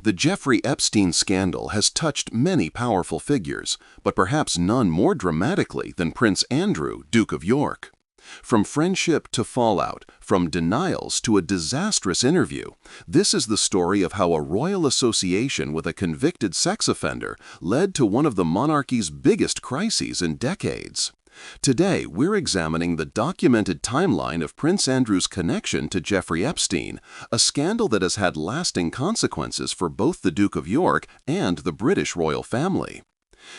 The Jeffrey Epstein scandal has touched many powerful figures, but perhaps none more dramatically than Prince Andrew, Duke of York. From friendship to fallout, from denials to a disastrous interview, this is the story of how a royal association with a convicted sex offender led to one of the monarchy's biggest crises in decades. Today, we're examining the documented timeline of Prince Andrew's connection to Jeffrey Epstein, a scandal that has had lasting consequences for both the Duke of York and the British royal family.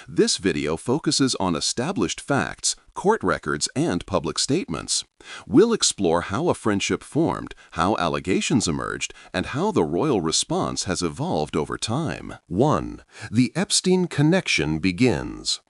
This video focuses on established facts, court records, and public statements. We'll explore how a friendship formed, how allegations emerged, and how the royal response has evolved over time. 1. The Epstein connection begins.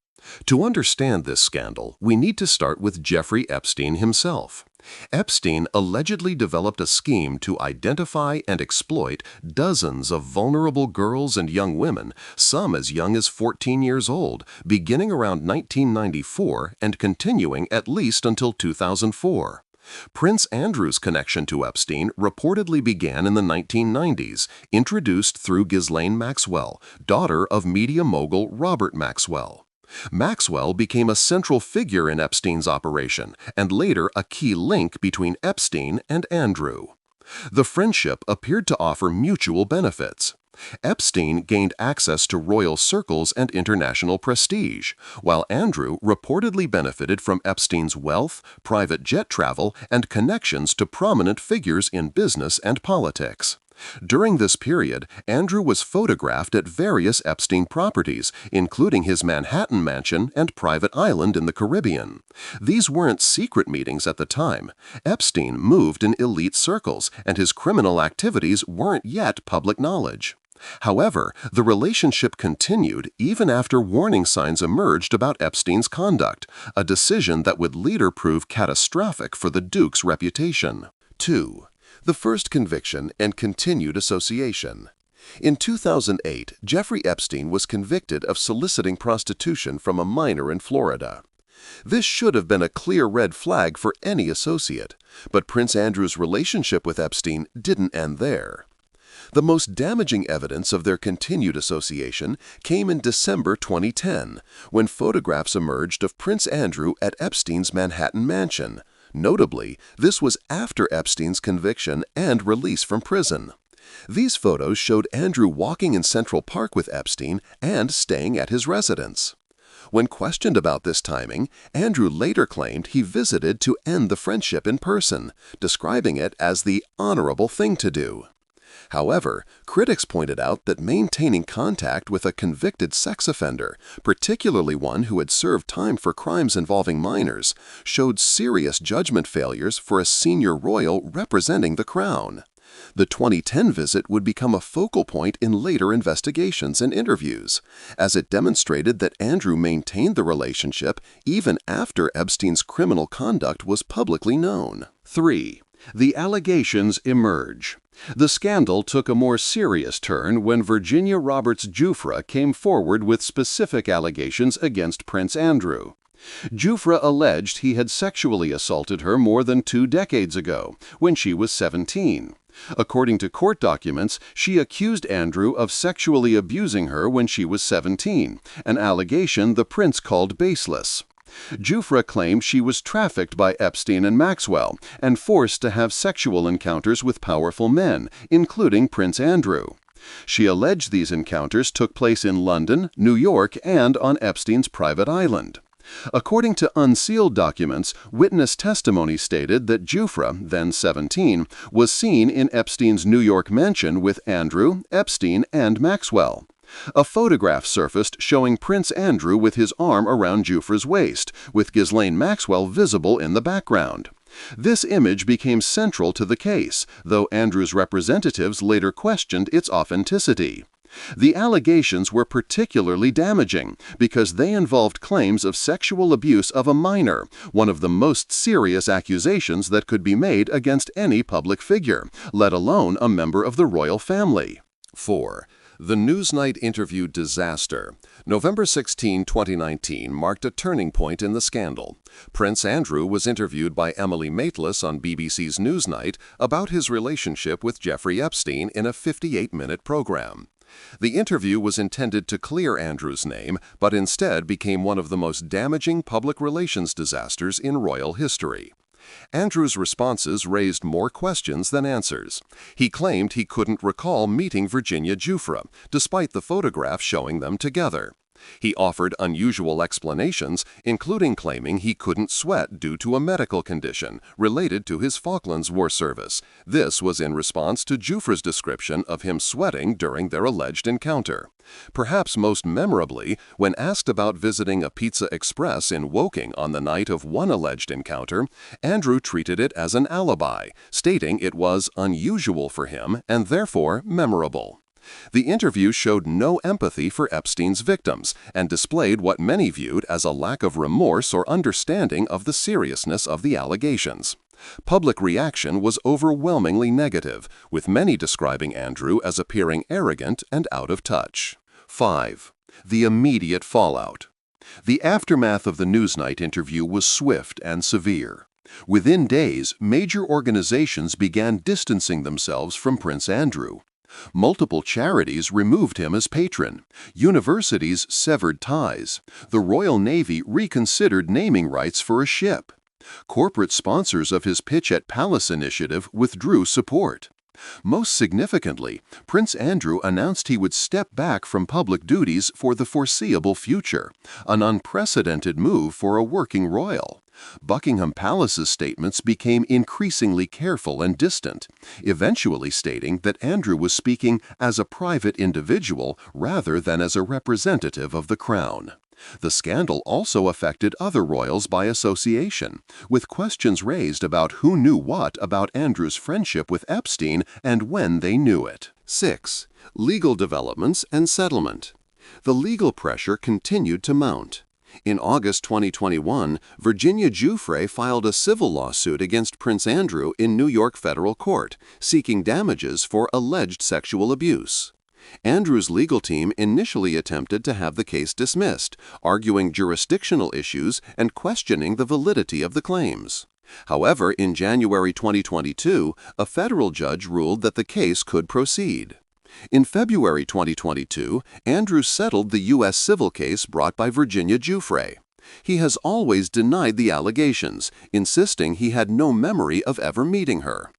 To understand this scandal, we need to start with Jeffrey Epstein himself. Epstein allegedly developed a scheme to identify and exploit dozens of vulnerable girls and young women, some as young as 14 years old, beginning around 1994 and continuing at least until 2004. Prince Andrew's connection to Epstein reportedly began in the 1990s, introduced through Ghislaine Maxwell, daughter of media mogul Robert Maxwell. Maxwell became a central figure in Epstein's operation and later a key link between Epstein and Andrew. The friendship appeared to offer mutual benefits. Epstein gained access to royal circles and international prestige, while Andrew reportedly benefited from Epstein's wealth, private jet travel, and connections to prominent figures in business and politics. During this period, Andrew was photographed at various Epstein properties, including his Manhattan mansion and private island in the Caribbean. These weren't secret meetings at the time. Epstein moved in elite circles, and his criminal activities weren't yet public knowledge. However, the relationship continued even after warning signs emerged about Epstein's conduct, a decision that would later prove catastrophic for the Duke's reputation. 2. The first conviction and continued association. In 2008, Jeffrey Epstein was convicted of soliciting prostitution from a minor in Florida. This should have been a clear red flag for any associate, but Prince Andrew's relationship with Epstein didn't end there. The most damaging evidence of their continued association came in December 2010, when photographs emerged of Prince Andrew at Epstein's Manhattan mansion. Notably, this was after Epstein's conviction and release from prison. These photos showed Andrew walking in Central Park with Epstein and staying at his residence. When questioned about this timing, Andrew later claimed he visited to end the friendship in person, describing it as the honorable thing to do. However, critics pointed out that maintaining contact with a convicted sex offender, particularly one who had served time for crimes involving minors, showed serious judgment failures for a senior royal representing the crown. The 2010 visit would become a focal point in later investigations and interviews, as it demonstrated that Andrew maintained the relationship even after Epstein's criminal conduct was publicly known. 3. The allegations emerge. The scandal took a more serious turn when Virginia Roberts Giuffre came forward with specific allegations against Prince Andrew. Giuffre alleged he had sexually assaulted her more than 2 decades ago, when she was 17. According to court documents, she accused Andrew of sexually abusing her when she was 17, an allegation the prince called baseless. Giuffre claimed she was trafficked by Epstein and Maxwell and forced to have sexual encounters with powerful men, including Prince Andrew. She alleged these encounters took place in London, New York, and on Epstein's private island. According to unsealed documents, witness testimony stated that Giuffre, then 17, was seen in Epstein's New York mansion with Andrew, Epstein, and Maxwell. A photograph surfaced showing Prince Andrew with his arm around Giuffre's waist, with Ghislaine Maxwell visible in the background. This image became central to the case, though Andrew's representatives later questioned its authenticity. The allegations were particularly damaging because they involved claims of sexual abuse of a minor, one of the most serious accusations that could be made against any public figure, let alone a member of the royal family. 4. The Newsnight interview disaster. November 16, 2019 marked a turning point in the scandal. Prince Andrew was interviewed by Emily Maitlis on BBC's Newsnight about his relationship with Jeffrey Epstein in a 58-minute program. The interview was intended to clear Andrew's name, but instead became one of the most damaging public relations disasters in royal history. Andrew's responses raised more questions than answers. He claimed he couldn't recall meeting Virginia Giuffre, despite the photograph showing them together. He offered unusual explanations, including claiming he couldn't sweat due to a medical condition related to his Falklands War service. This was in response to Giuffre's description of him sweating during their alleged encounter. Perhaps most memorably, when asked about visiting a Pizza Express in Woking on the night of one alleged encounter, Andrew treated it as an alibi, stating it was unusual for him and therefore memorable. The interview showed no empathy for Epstein's victims and displayed what many viewed as a lack of remorse or understanding of the seriousness of the allegations. Public reaction was overwhelmingly negative, with many describing Andrew as appearing arrogant and out of touch. 5. The immediate fallout. The aftermath of the Newsnight interview was swift and severe. Within days, major organizations began distancing themselves from Prince Andrew. Multiple charities removed him as patron. Universities severed ties. The Royal Navy reconsidered naming rights for a ship. Corporate sponsors of his Pitch at Palace initiative withdrew support. Most significantly, Prince Andrew announced he would step back from public duties for the foreseeable future, an unprecedented move for a working royal. Buckingham Palace's statements became increasingly careful and distant, eventually stating that Andrew was speaking as a private individual rather than as a representative of the crown. The scandal also affected other royals by association, with questions raised about who knew what about Andrew's friendship with Epstein and when they knew it. 6. Legal developments and settlement. The legal pressure continued to mount. In August 2021, Virginia Giuffre filed a civil lawsuit against Prince Andrew in New York federal court, seeking damages for alleged sexual abuse. Andrew's legal team initially attempted to have the case dismissed, arguing jurisdictional issues and questioning the validity of the claims. However, in January 2022, a federal judge ruled that the case could proceed. In February 2022, Andrew settled the U.S. civil case brought by Virginia Giuffre. He has always denied the allegations, insisting he had no memory of ever meeting her.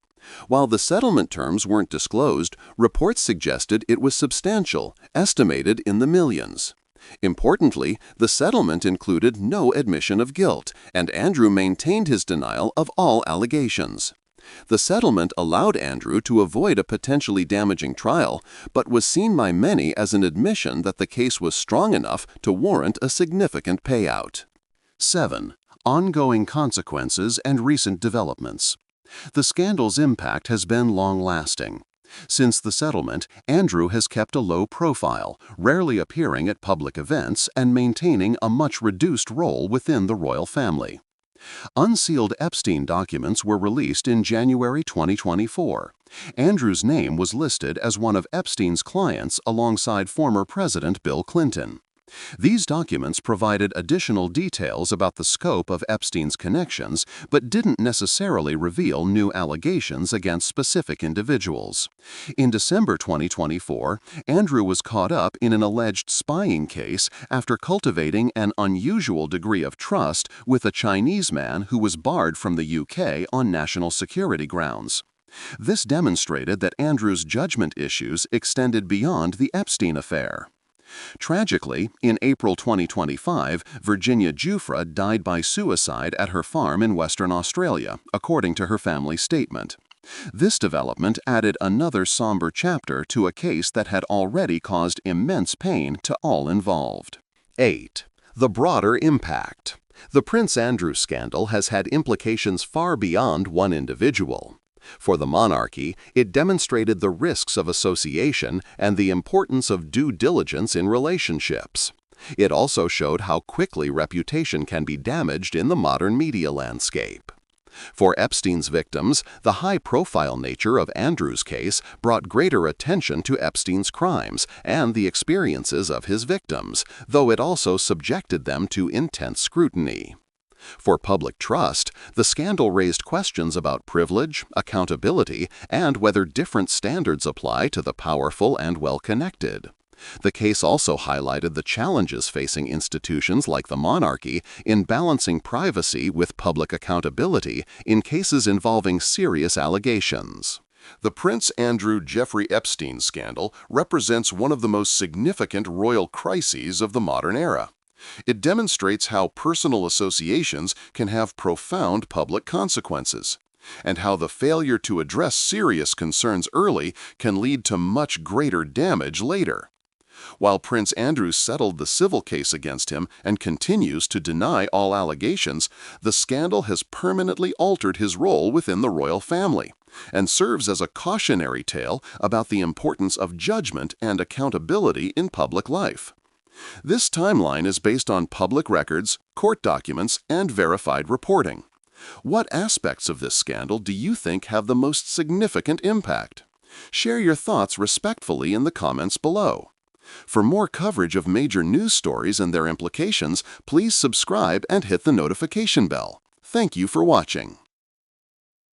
While the settlement terms weren't disclosed, reports suggested it was substantial, estimated in the millions. Importantly, the settlement included no admission of guilt, and Andrew maintained his denial of all allegations. The settlement allowed Andrew to avoid a potentially damaging trial, but was seen by many as an admission that the case was strong enough to warrant a significant payout. 7. Ongoing consequences and recent developments. The scandal's impact has been long-lasting. Since the settlement, Andrew has kept a low profile, rarely appearing at public events and maintaining a much reduced role within the royal family. Unsealed Epstein documents were released in January 2024. Andrew's name was listed as one of Epstein's clients alongside former President Bill Clinton. These documents provided additional details about the scope of Epstein's connections, but didn't necessarily reveal new allegations against specific individuals. In December 2024, Andrew was caught up in an alleged spying case after cultivating an unusual degree of trust with a Chinese man who was barred from the UK on national security grounds. This demonstrated that Andrew's judgment issues extended beyond the Epstein affair. Tragically, in April 2025, Virginia Giuffre died by suicide at her farm in Western Australia, according to her family statement. This development added another somber chapter to a case that had already caused immense pain to all involved. 8. The broader impact. The Prince Andrew scandal has had implications far beyond one individual. For the monarchy, it demonstrated the risks of association and the importance of due diligence in relationships. It also showed how quickly reputation can be damaged in the modern media landscape. For Epstein's victims, the high-profile nature of Andrew's case brought greater attention to Epstein's crimes and the experiences of his victims, though it also subjected them to intense scrutiny. For public trust, the scandal raised questions about privilege, accountability, and whether different standards apply to the powerful and well-connected. The case also highlighted the challenges facing institutions like the monarchy in balancing privacy with public accountability in cases involving serious allegations. The Prince Andrew Jeffrey Epstein scandal represents one of the most significant royal crises of the modern era. It demonstrates how personal associations can have profound public consequences, and how the failure to address serious concerns early can lead to much greater damage later. While Prince Andrew settled the civil case against him and continues to deny all allegations, the scandal has permanently altered his role within the royal family and serves as a cautionary tale about the importance of judgment and accountability in public life. This timeline is based on public records, court documents, and verified reporting. What aspects of this scandal do you think have the most significant impact? Share your thoughts respectfully in the comments below. For more coverage of major news stories and their implications, please subscribe and hit the notification bell. Thank you for watching.